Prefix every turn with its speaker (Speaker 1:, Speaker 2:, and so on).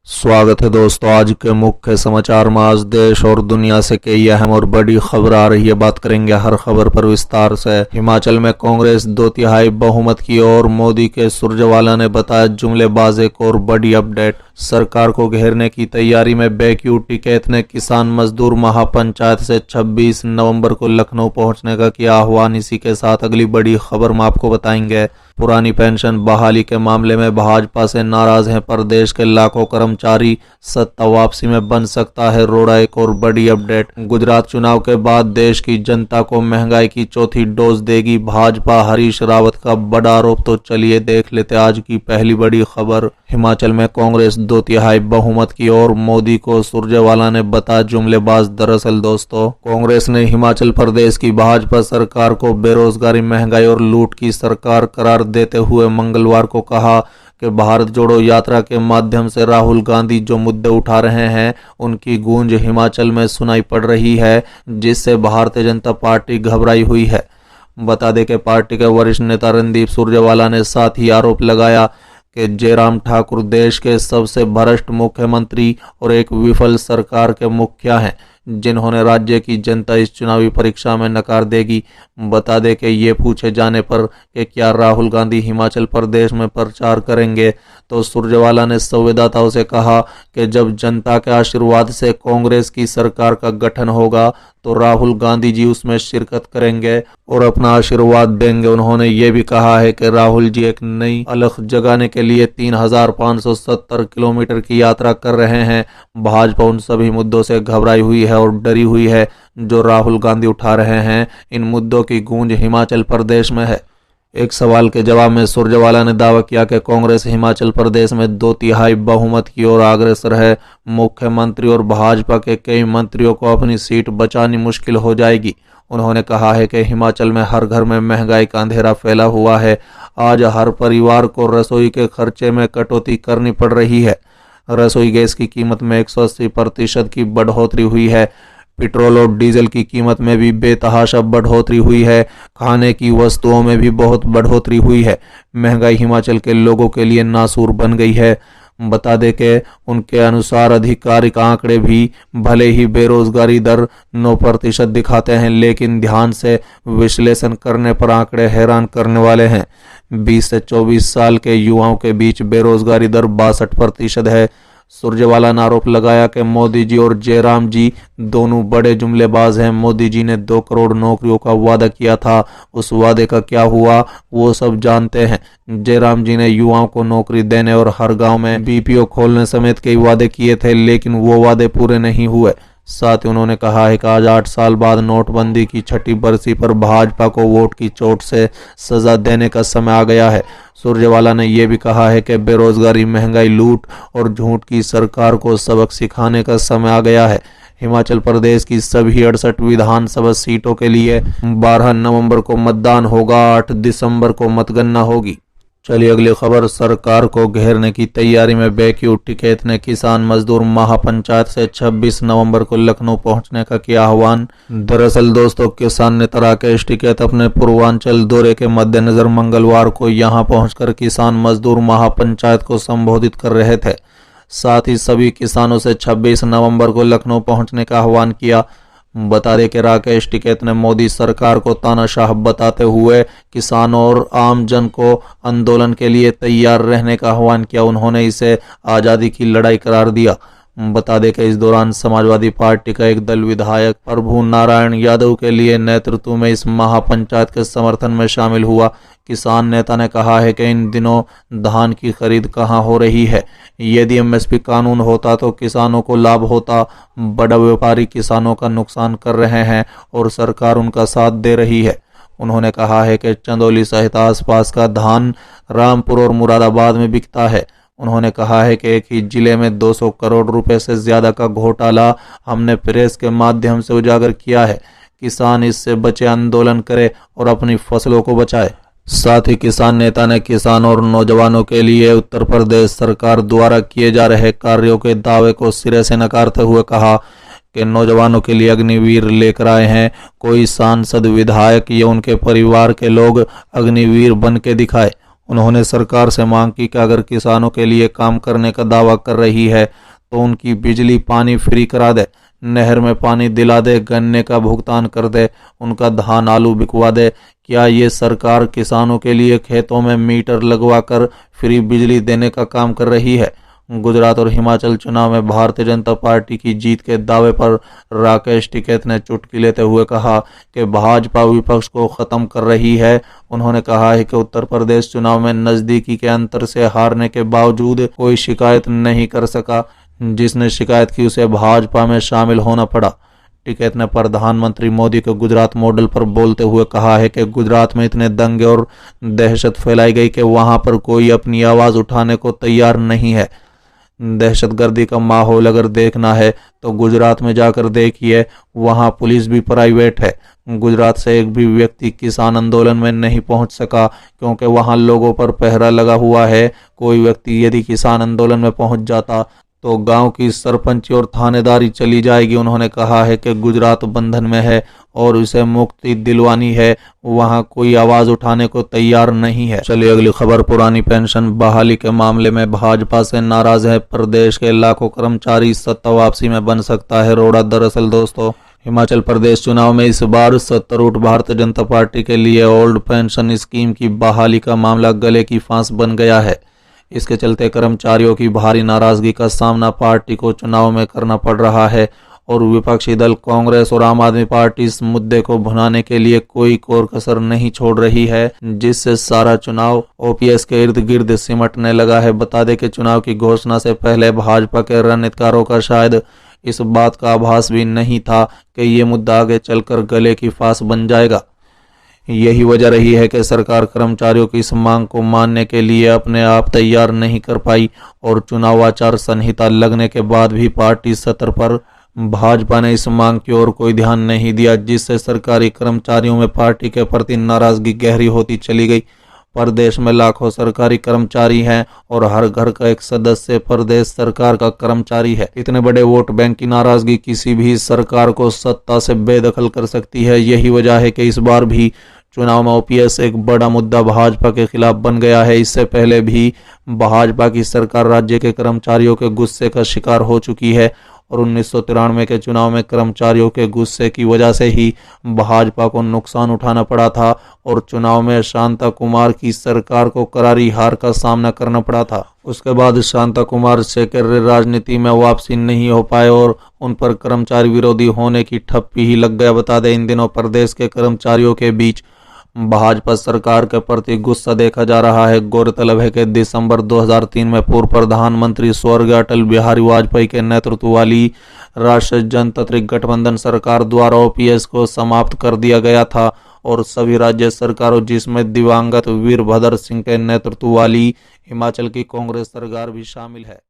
Speaker 1: स्वागत है दोस्तों। आज के मुख्य समाचार में आज देश और दुनिया से कई अहम और बड़ी खबर आ रही है। बात करेंगे हर खबर पर विस्तार से। हिमाचल में कांग्रेस 2/3 बहुमत की और मोदी के सुरजेवाला ने बताया जुमलेबाज। एक और बड़ी अपडेट, सरकार को घेरने की तैयारी में बैक्यू टिकैत ने किसान मजदूर महापंचायत से 26 नवंबर को लखनऊ पहुंचने का किया आह्वान। इसी के साथ अगली बड़ी खबर में आपको बताएंगे। पुरानी पेंशन बहाली के मामले में भाजपा से नाराज हैं प्रदेश के लाखों कर्मचारी, सत्ता वापसी में बन सकता है रोड़ा। एक और बड़ी अपडेट, गुजरात चुनाव के बाद देश की जनता को महंगाई की चौथी डोज देगी भाजपा, हरीश रावत का बड़ा आरोप। तो चलिए देख लेते आज की पहली बड़ी खबर। हिमाचल में कांग्रेस 2/3 बहुमत की और मोदी को सुरजेवाला ने बताया जुमलेबाज। दरअसल दोस्तों, कांग्रेस ने हिमाचल प्रदेश की भाजपा सरकार को बेरोजगारी, महंगाई और लूट की सरकार करार देते हुए मंगलवार को कहा कि भारत जोड़ो यात्रा के माध्यम से राहुल गांधी जो मुद्दे उठा रहे हैं उनकी गूंज हिमाचल में सुनाई पड़ रही है, जिससे भारतीय जनता पार्टी घबराई हुई है। बता दें कि पार्टी के वरिष्ठ नेता रणदीप सुरजेवाला ने साथ ही आरोप लगाया कि जयराम ठाकुर देश के सबसे भ्रष्ट मुख्यमंत्री और एक विफल सरकार के मुखिया हैं, जिन्होंने राज्य की जनता इस चुनावी परीक्षा में नकार देगी। बता दें कि ये पूछे जाने पर कि क्या राहुल गांधी हिमाचल प्रदेश में प्रचार करेंगे, तो सुरजेवाला ने संवाददाताओं से कहा कि जब जनता के आशीर्वाद से कांग्रेस की सरकार का गठन होगा तो राहुल गांधी जी उसमें शिरकत करेंगे और अपना आशीर्वाद देंगे। उन्होंने ये भी कहा है कि राहुल जी एक नई अलख जगाने के लिए 3570 किलोमीटर की यात्रा कर रहे हैं। भाजपा उन सभी मुद्दों से घबराई हुई है और डरी हुई है जो राहुल गांधी उठा रहे हैं। इन मुद्दों की गूंज हिमाचल प्रदेश में है। एक सवाल के जवाब में सुरजेवाला ने दावा किया कि कांग्रेस हिमाचल प्रदेश में 2/3 बहुमत की ओर अग्रसर है। मुख्यमंत्री और भाजपा के कई मंत्रियों को अपनी सीट बचानी मुश्किल हो जाएगी। उन्होंने कहा है कि हिमाचल में हर घर में महंगाई का अंधेरा फैला हुआ है। आज हर परिवार को रसोई के खर्चे में कटौती करनी पड़ रही है। रसोई गैस की कीमत में 180% की बढ़ोतरी हुई है। पेट्रोल और डीजल की कीमत में भी बेतहाशा बढ़ोतरी हुई है। खाने की वस्तुओं में भी बहुत बढ़ोतरी हुई है। महंगाई हिमाचल के लोगों के लिए नासूर बन गई है। बता दें कि उनके अनुसार आधिकारिक आंकड़े भी भले ही बेरोजगारी दर 9% दिखाते हैं, लेकिन ध्यान से विश्लेषण करने पर आंकड़े हैरान करने वाले हैं। 20 से 24 साल के युवाओं के बीच बेरोजगारी दर 62% है। सुरजेवाला ने आरोप लगाया कि मोदी जी और जयराम जी दोनों बड़े जुमलेबाज हैं। मोदी जी ने 2 करोड़ नौकरियों का वादा किया था, उस वादे का क्या हुआ वो सब जानते हैं। जयराम जी ने युवाओं को नौकरी देने और हर गांव में बीपीओ खोलने समेत कई वादे किए थे, लेकिन वो वादे पूरे नहीं हुए। साथ ही उन्होंने कहा है कि आज 8 साल बाद नोटबंदी की 6ठी बरसी पर भाजपा को वोट की चोट से सजा देने का समय आ गया है। सुरजेवाला ने यह भी कहा है कि बेरोजगारी, महंगाई, लूट और झूठ की सरकार को सबक सिखाने का समय आ गया है। हिमाचल प्रदेश की सभी 68 विधानसभा सीटों के लिए 12 नवंबर को मतदान होगा, 8 दिसंबर को मतगणना होगी। चलिए अगली खबर, सरकार को घेरने की तैयारी में बैक्यू टिकैत ने किसान मजदूर महापंचायत से 26 नवंबर को लखनऊ पहुंचने का किया आह्वान। दरअसल दोस्तों, किसान नेता राकेश टिकैत अपने पूर्वांचल दौरे के मद्देनजर मंगलवार को यहां पहुंचकर किसान मजदूर महापंचायत को संबोधित कर रहे थे। साथ ही सभी किसानों से 26 नवंबर को लखनऊ पहुंचने का आह्वान किया। बता दें कि राकेश टिकैत ने मोदी सरकार को तानाशाह बताते हुए किसानों और आम जन को आंदोलन के लिए तैयार रहने का आह्वान किया। उन्होंने इसे आज़ादी की लड़ाई करार दिया। बता दें कि इस दौरान समाजवादी पार्टी का एक दल विधायक प्रभु नारायण यादव के लिए नेतृत्व में इस महापंचायत के समर्थन में शामिल हुआ। किसान नेता ने कहा है कि इन दिनों धान की खरीद कहां हो रही है। यदि एमएसपी कानून होता तो किसानों को लाभ होता। बड़ा व्यापारी किसानों का नुकसान कर रहे हैं और सरकार उनका साथ दे रही है। उन्होंने कहा है कि चंदौली सहित आसपास का धान रामपुर और मुरादाबाद में बिकता है। उन्होंने कहा है कि एक ही जिले में 200 करोड़ रुपए से ज्यादा का घोटाला हमने प्रेस के माध्यम से उजागर किया है। किसान इससे बचे, आंदोलन करे और अपनी फसलों को बचाए। साथ ही किसान नेता ने किसान और नौजवानों के लिए उत्तर प्रदेश सरकार द्वारा किए जा रहे कार्यों के दावे को सिरे से नकारते हुए कहा कि नौजवानों के लिए अग्निवीर लेकर आए हैं। कोई सांसद, विधायक या उनके परिवार के लोग अग्निवीर बन के दिखाए। उन्होंने सरकार से मांग की कि अगर किसानों के लिए काम करने का दावा कर रही है तो उनकी बिजली पानी फ्री करा दे, नहर में पानी दिला दे, गन्ने का भुगतान कर दे, उनका धान आलू बिकवा दे। क्या ये सरकार किसानों के लिए खेतों में मीटर लगवाकर फ्री बिजली देने का काम कर रही है? गुजरात और हिमाचल चुनाव में भारतीय जनता पार्टी की जीत के दावे पर राकेश टिकैत ने चुटकी लेते हुए कहा कि भाजपा विपक्ष को खत्म कर रही है। उन्होंने कहा है कि उत्तर प्रदेश चुनाव में नजदीकी के अंतर से हारने के बावजूद कोई शिकायत नहीं कर सका। जिसने शिकायत की उसे भाजपा में शामिल होना पड़ा। टिकैत ने प्रधानमंत्री मोदी के गुजरात मॉडल पर बोलते हुए कहा है कि गुजरात में इतने दंगे और दहशत फैलाई गई कि वहां पर कोई अपनी आवाज उठाने को तैयार नहीं है। दहशतगर्दी का माहौल अगर देखना है तो गुजरात में जाकर देखिए, वहां पुलिस भी प्राइवेट है। गुजरात से एक भी व्यक्ति किसान आंदोलन में नहीं पहुंच सका क्योंकि वहां लोगों पर पहरा लगा हुआ है। कोई व्यक्ति यदि किसान आंदोलन में पहुंच जाता तो गांव की सरपंची और थानेदारी चली जाएगी। उन्होंने कहा है कि गुजरात बंधन में है और उसे मुक्ति दिलवानी है, वहां कोई आवाज उठाने को तैयार नहीं है। चलिए अगली खबर। पुरानी पेंशन बहाली के मामले में भाजपा से नाराज है प्रदेश के लाखों कर्मचारी, सत्ता वापसी में बन सकता है रोड़ा। दरअसल दोस्तों, हिमाचल प्रदेश चुनाव में इस बार सत्तारूढ़ भारतीय जनता पार्टी के लिए ओल्ड पेंशन स्कीम की बहाली का मामला गले की फांस बन गया है। इसके चलते कर्मचारियों की भारी नाराजगी का सामना पार्टी को चुनाव में करना पड़ रहा है और विपक्षी दल कांग्रेस और आम आदमी पार्टी इस मुद्दे को भुनाने के लिए कोई कोर कसर नहीं छोड़ रही है, जिससे सारा चुनाव ओपीएस के इर्द गिर्द सिमटने लगा है। बता दें कि चुनाव की घोषणा से पहले भाजपा के रणनीतिकारों का शायद इस बात का आभास भी नहीं था कि ये मुद्दा आगे चलकर गले की फांस बन जाएगा। यही वजह रही है कि सरकार कर्मचारियों की इस मांग को मानने के लिए अपने आप तैयार नहीं कर पाई और चुनाव आचार संहिता लगने के बाद भी पार्टी सत्र पर भाजपा ने इस मांग की ओर कोई ध्यान नहीं दिया, जिससे सरकारी कर्मचारियों में पार्टी के प्रति नाराजगी गहरी होती चली गई। प्रदेश में लाखों सरकारी कर्मचारी हैं और हर घर का एक सदस्य प्रदेश सरकार का कर्मचारी है। इतने बड़े वोट बैंक की नाराजगी किसी भी सरकार को सत्ता से बेदखल कर सकती है। यही वजह है कि इस बार भी चुनाव में ओपीएस एक बड़ा मुद्दा भाजपा के खिलाफ बन गया है। इससे पहले भी भाजपा की सरकार राज्य के कर्मचारियों के गुस्से का शिकार हो चुकी है और 1993 के चुनाव में कर्मचारियों के गुस्से की वजह से ही भाजपा को नुकसान उठाना पड़ा था और चुनाव में शांता कुमार की सरकार को करारी हार का सामना करना पड़ा था। उसके बाद शांता कुमार शेखर राजनीति में वापसी नहीं हो पाए और उन पर कर्मचारी विरोधी होने की ठप्पी ही लग गया। बता दें, इन दिनों प्रदेश के कर्मचारियों के बीच भाजपा सरकार के प्रति गुस्सा देखा जा रहा है। गौरतलब है कि दिसंबर 2003 में पूर्व प्रधानमंत्री स्वर्गीय अटल बिहारी वाजपेयी के नेतृत्व वाली राष्ट्रीय जनतांत्रिक गठबंधन सरकार द्वारा ओपीएस को समाप्त कर दिया गया था और सभी राज्य सरकारों, जिसमें दिवंगत वीरभद्र सिंह के नेतृत्व वाली हिमाचल की कांग्रेस सरकार भी शामिल है।